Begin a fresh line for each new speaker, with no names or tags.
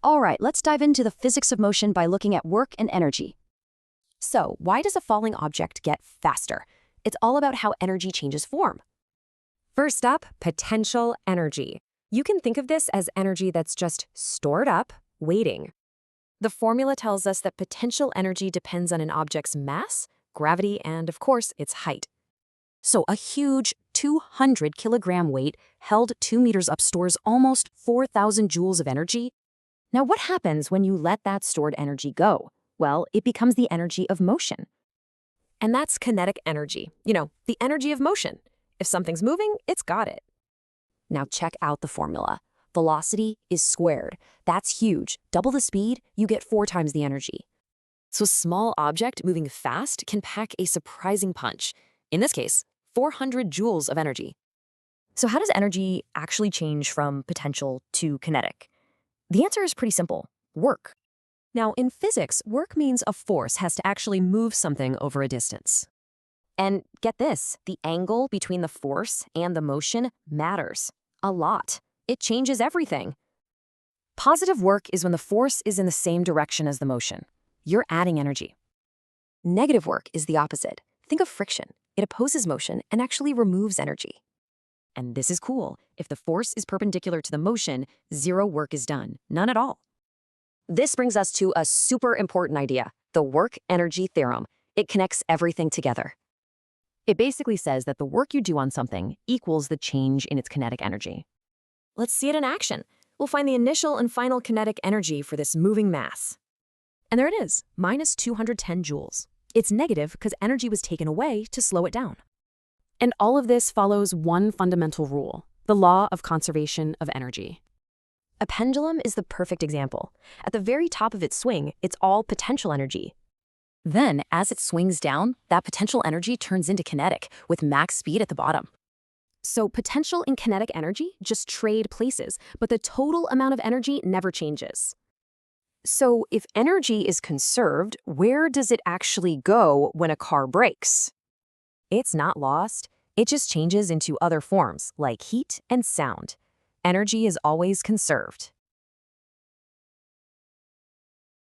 All right, let's dive into the physics of motion by looking at work and energy.
So, why does a falling object get faster? It's all about how energy changes form. First up, potential energy. You can think of this as energy that's just stored up, waiting. The formula tells us that potential energy depends on an object's mass, gravity, and of course, its height. So a huge 200-kilogram weight held 2 meters up stores almost 4,000 joules of energy. Now, what happens when you let that stored energy go? Well, it becomes the energy of motion. And that's kinetic energy. The energy of motion. If something's moving, it's got it. Now check out the formula. Velocity is squared. That's huge. Double the speed, you get 4 times the energy. So a small object moving fast can pack a surprising punch. In this case, 400 joules of energy. So how does energy actually change from potential to kinetic? The answer is pretty simple. Work. Now, in physics, work means a force has to actually move something over a distance. And get this, the angle between the force and the motion matters a lot. It changes everything. Positive work is when the force is in the same direction as the motion. You're adding energy. Negative work is the opposite. Think of friction. It opposes motion and actually removes energy. And this is cool. If the force is perpendicular to the motion, 0 work is done. None at all. This brings us to a super important idea, the work-energy theorem. It connects everything together. It basically says that the work you do on something equals the change in its kinetic energy. Let's see it in action. We'll find the initial and final kinetic energy for this moving mass. And there it is, minus 210 joules. It's negative because energy was taken away to slow it down. And all of this follows one fundamental rule, the law of conservation of energy. A pendulum is the perfect example. At the very top of its swing, it's all potential energy. Then, as it swings down, that potential energy turns into kinetic, with max speed at the bottom. So potential and kinetic energy just trade places, but the total amount of energy never changes. So if energy is conserved, where does it actually go when a car brakes? It's not lost. It just changes into other forms, like heat and sound. Energy is always conserved.